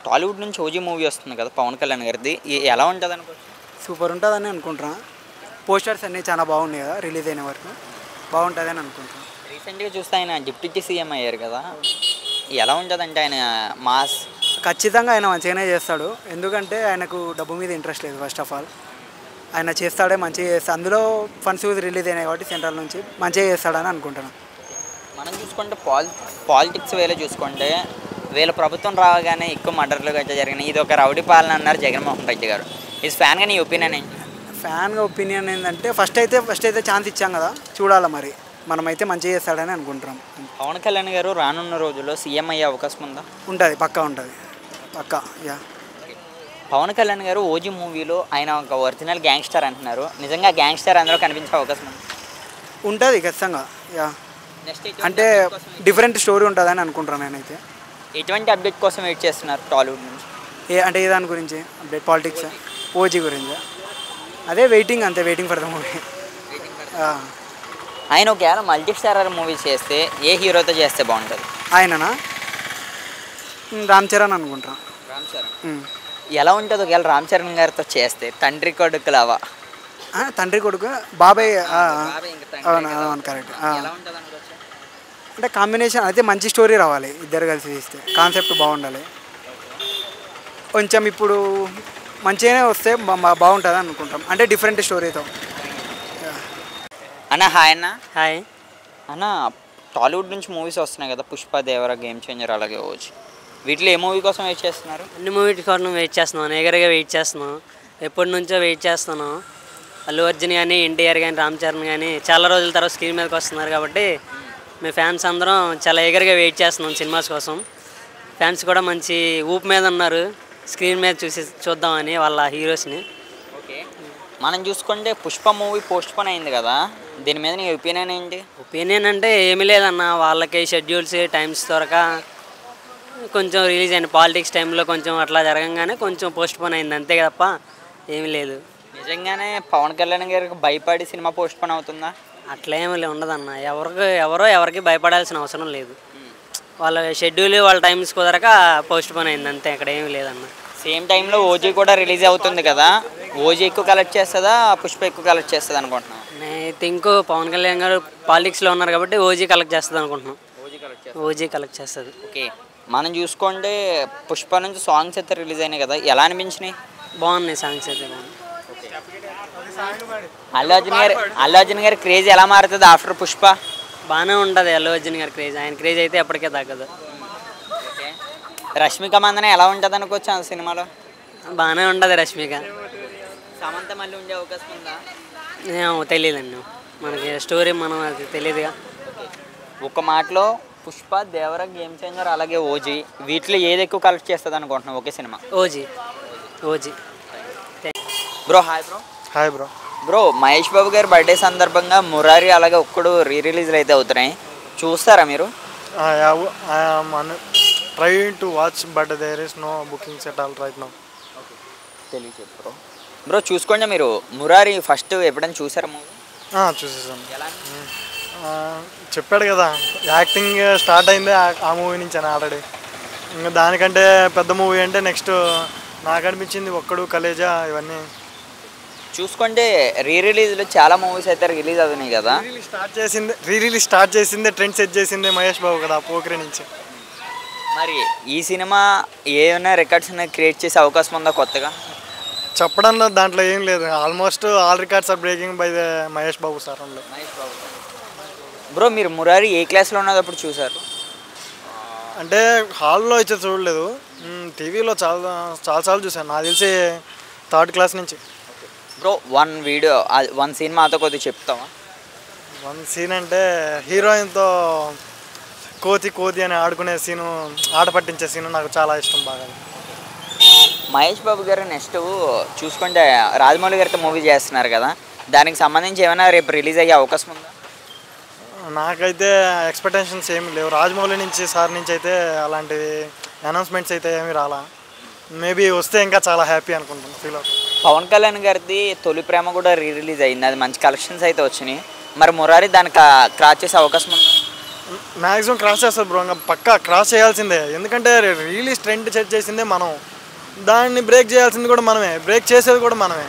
టాలీవుడ్ నుంచి 'OG' movie వస్తుంది కదా పవన్ కళ్యాణ్ గారిది. ఎలా ఉంటది అనుకోవచ్చు? సూపర్ ఉంటుందని అనుకుంటున్నా. పోస్టర్స్ అన్నీ చాలా బాగున్నాయి కదా, రిలీజ్ అయిన వరకు బాగుంటుందని అనుకుంటున్నాను. రీసెంట్గా చూస్తే ఆయన డిప్యూటీ సీఎం అయ్యారు కదా, ఎలా ఉంటుందంటే ఆయన మాస్? ఖచ్చితంగా ఆయన మంచిగానే చేస్తాడు, ఎందుకంటే ఆయనకు డబ్బు మీద ఇంట్రెస్ట్ లేదు. ఫస్ట్ ఆఫ్ ఆల్ ఆయన చేస్తాడే, మంచిగా చేస్తాడు. అందులో ఫండ్స్ రిలీజ్ అయినాయి కాబట్టి సెంట్రల్ నుంచి మంచిగా చేస్తాడని అనుకుంటున్నాను. మనం చూసుకుంటే పాలిటిక్స్ వేలో చూసుకుంటే వీళ్ళ ప్రభుత్వం రాగానే ఎక్కువ మర్డర్లు గట్రా జరిగినాయి. ఇది ఒక రౌడీ పాలన అన్నారు జగన్మోహన్ రెడ్డి గారు. ఇది ఫ్యాన్గా నీ ఒపీనియన్ ఏంటి? ఫ్యాన్గా ఒపీనియన్ ఏంటంటే ఫస్ట్ అయితే ఛాన్స్ ఇచ్చాం కదా, చూడాలి మరి. మనమైతే మంచిగా చేస్తాడని అనుకుంటున్నాం. పవన్ కళ్యాణ్ గారు రానున్న రోజుల్లో సీఎం అయ్యే అవకాశం ఉందా? ఉంటుంది, పక్కా ఉంటుంది, పక్కా. యా, పవన్ కళ్యాణ్ గారు 'ఓజీ' మూవీలో ఆయన ఒక ఒరిజినల్ గ్యాంగ్స్టర్ అంటున్నారు. నిజంగా గ్యాంగ్స్టర్ అందులో కనిపించే అవకాశం ఉంది? ఉంటుంది ఖచ్చితంగా. యా, నెక్స్ట్ అంటే డిఫరెంట్ స్టోరీ ఉంటుందని అనుకుంటున్నాను నేనైతే. ఎటువంటి అప్డేట్ కోసం వెయిట్ చేస్తున్నారు టాలీవుడ్ నుంచి? అంటే ఏ దాని గురించి అప్డేట్? పాలిటిక్స్, 'ఓజీ' గురించి. అదే వెయిటింగ్, అంతే, వెయిటింగ్ ఫర్ ద మూవీ. ఆయన ఒకవేళ మల్టీ స్టారర్ మూవీ చేస్తే ఏ హీరోతో చేస్తే బాగుంటుంది? ఆయననా? రామ్ చరణ్ అనుకుంటున్నా. రామ్ చరణ్. ఎలా ఉంటుంది ఒకవేళ రామ్ చరణ్ గారితో చేస్తే? తండ్రి కొడుకులావా? తండ్రి కొడుకు, బాబాయ్. అవును అవును, కరెక్ట్. అంటే కాంబినేషన్ అయితే మంచి స్టోరీ రావాలి, ఇద్దరు కలిసి తీస్తే. కాన్సెప్ట్ బాగుండాలి కొంచెం. ఇప్పుడు మంచిగానే వస్తే బాగుంటుంది అనుకుంటాం, అంటే డిఫరెంట్ స్టోరీతో. అన్న హాయ్. అన్న హాయ్ అన్న, టాలీవుడ్ నుంచి మూవీస్ వస్తున్నాయి కదా, 'పుష్ప', 'దేవర', 'గేమ్ చేంజర్', అలాగే 'ఓజీ'. వీటిలో ఏ మూవీ కోసం వెయిట్ చేస్తున్నారు? అన్ని మూవీ కోసం వెయిట్ చేస్తున్నాను, ఎగరగా వెయిట్ చేస్తున్నాను, ఎప్పటి నుంచో వెయిట్ చేస్తున్నాను. అల్లు అర్జున్ కానీ, ఎన్టీఆర్ కానీ, రామ్ చరణ్ కానీ చాలా రోజుల తర్వాత స్క్రీన్ మీదకి వస్తున్నారు కాబట్టి మీ ఫ్యాన్స్ అందరం చాలా ఎగరగా వెయిట్ చేస్తున్నాం సినిమాస్ కోసం. ఫ్యాన్స్ కూడా మంచి ఊపు మీద ఉన్నారు, స్క్రీన్ మీద చూద్దామని వాళ్ళ హీరోస్ని. ఓకే, మనం చూసుకుంటే 'పుష్ప' మూవీ పోస్ట్ పోన్ అయింది కదా, దీని మీద నీ ఒపీనియన్ ఏంటి? ఒపీనియన్ అంటే ఏమీ లేదన్న, వాళ్ళకి షెడ్యూల్స్, టైమ్స్ దొరక కొంచెం రిలీజ్ అయింది. పాలిటిక్స్ టైంలో కొంచెం అట్లా జరగంగానే కొంచెం పోస్ట్ పోన్ అయింది, అంతే తప్ప ఏమీ లేదు. నిజంగానే పవన్ కళ్యాణ్ గారికి భయపడి సినిమా పోస్ట్ పోన్ అవుతుందా? అట్లా ఏమీ ఉండదన్న, ఎవరికి భయపడాల్సిన అవసరం లేదు. వాళ్ళ షెడ్యూల్, వాళ్ళ టైమ్స్ కుదరక పోస్ట్ పోన్ అయింది, అంతే, అక్కడ ఏమీ లేదన్న. సేమ్ టైంలో 'ఓజీ' కూడా రిలీజ్ అవుతుంది కదా, 'ఓజీ' ఎక్కువ కలెక్ట్ చేస్తుందా, 'పుష్ప' ఎక్కువ కలెక్ట్ చేస్తుంది అనుకుంటున్నాను? నేను థింక్ పవన్ కళ్యాణ్ గారు పాలిటిక్స్లో ఉన్నారు కాబట్టి 'ఓజీ' కలెక్ట్ చేస్తుంది అనుకుంటున్నాం. 'ఓజీ' కలెక్ట్ చేస్తుంది. ఓకే, మనం చూసుకుంటే 'పుష్ప' నుంచి సాంగ్స్ అయితే రిలీజ్ అయినాయి కదా, ఎలా అనిపించినాయి? బాగున్నాయి సాంగ్స్ అయితే. అల్లు అర్జున్ గారి క్రేజ్ ఎలా మారుతుంది ఆఫ్టర్ 'పుష్ప'? బాగానే ఉంటుంది అల్లు అర్జున్ గారి క్రేజ్, ఆయన క్రేజ్ అయితే ఎప్పటికే తగ్గదు. రష్మిక మందన ఎలా ఉంటుంది అనుకోవచ్చు ఆ సినిమాలో? బాగానే ఉంటుంది రష్మిక. సమంత మళ్ళీ ఉండే అవకాశం ఉందా? తెలియదండి, మనకి స్టోరీ మనం అది తెలియదుగా. ఒక మాటలో 'పుష్ప', 'దేవర', 'గేమ్ చేంజర్', అలాగే 'ఓజీ' వీటిలో ఏది ఎక్కువ కలెక్ట్ చేస్తుంది అనుకుంటున్నాం ఒకే సినిమా? 'OG'. Bro hi. Hi bro. Bro, Mahesh Babu గారి బర్త్డే సందర్భంగా 'మురారి' అలాగే ఒక్కడు రిలీజ్లు అయితే అవుతున్నాయి, చూస్తారా మీరు? Trying to watch, but there is no bookings at all right now. తెలియదు బ్రో. చూసుకోండి మీరు 'మురారి' ఫస్ట్ ఎప్పుడైనా చూసారా మూవీ? చూసేసాను. చెప్పాడు కదా, యాక్టింగ్ స్టార్ట్ అయింది ఆ మూవీ నుంచి అని ఆల్రెడీ. ఇంకా దానికంటే పెద్ద మూవీ అంటే నెక్స్ట్ నాకు అనిపించింది ఒక్కడు, కలేజా, ఇవన్నీ. చూసుకుంటే రిలీజ్లో చాలా మూవీస్ అయితే రిలీజ్ అవుతున్నాయి కదా, రిలీజ్ స్టార్ట్ చేసిందే ట్రెండ్ సెట్ చేసిందే మహేష్ బాబు కదా, పోకిరి నుంచి. మరి ఈ సినిమా ఏమైనా రికార్డ్స్ క్రియేట్ చేసే అవకాశం ఉందా కొత్తగా? చెప్పడంలో దాంట్లో ఏం లేదు, almost all records are breaking by the Mahesh Babu sir. Bro, మీరు 'మురారి' ఏ క్లాస్లో ఉన్నప్పుడు చూసారు? అంటే హాల్లో అయితే చూడలేదు, టీవీలో చాలాసార్లు చూసాను, నాకు తెలిసి 3rd క్లాస్ నుంచి. బ్రో, వన్ సీన్ మాతో కొద్దిగా చెప్తావా? వన్ సీన్ అంటే హీరోయిన్తో కోతి అని ఆడుకునే సీను, ఆట పట్టించే సీను నాకు చాలా ఇష్టం బాగా. మహేష్ బాబు గారు నెక్స్ట్ చూసుకుంటే రాజమౌళి గారితో మూవీ చేస్తున్నారు కదా, దానికి సంబంధించి ఏమైనా రేపు రిలీజ్ అయ్యే అవకాశం ఉందా? నాకైతే ఎక్స్పెక్టేషన్స్ ఏమి లేవు, రాజమౌళి నుంచి, సార్ నుంచి అయితే అలాంటి అనౌన్స్మెంట్స్ అయితే ఏమీ రాలా. మేబీ వస్తే ఇంకా చాలా హ్యాపీ అనుకుంటాను, ఫీల్ అవుతాను. పవన్ కళ్యాణ్ గారిది 'తొలి ప్రేమ' కూడా రిలీజ్ అయింది, అది మంచి కలెక్షన్స్ అయితే వచ్చినాయి. మరి 'మురారి' దానికి క్రాచ్ చేసే అవకాశం ఉందా? మ్యాక్సిమం క్రాస్ చేస్తారు బ్రో, ఇంకా పక్కా క్రాస్ చేయాల్సిందే. ఎందుకంటే రిలీజ్ ట్రెండ్ సెట్ చేసిందే మనం, దాన్ని బ్రేక్ చేయాల్సింది కూడా మనమే, బ్రేక్ చేసేది కూడా మనమే.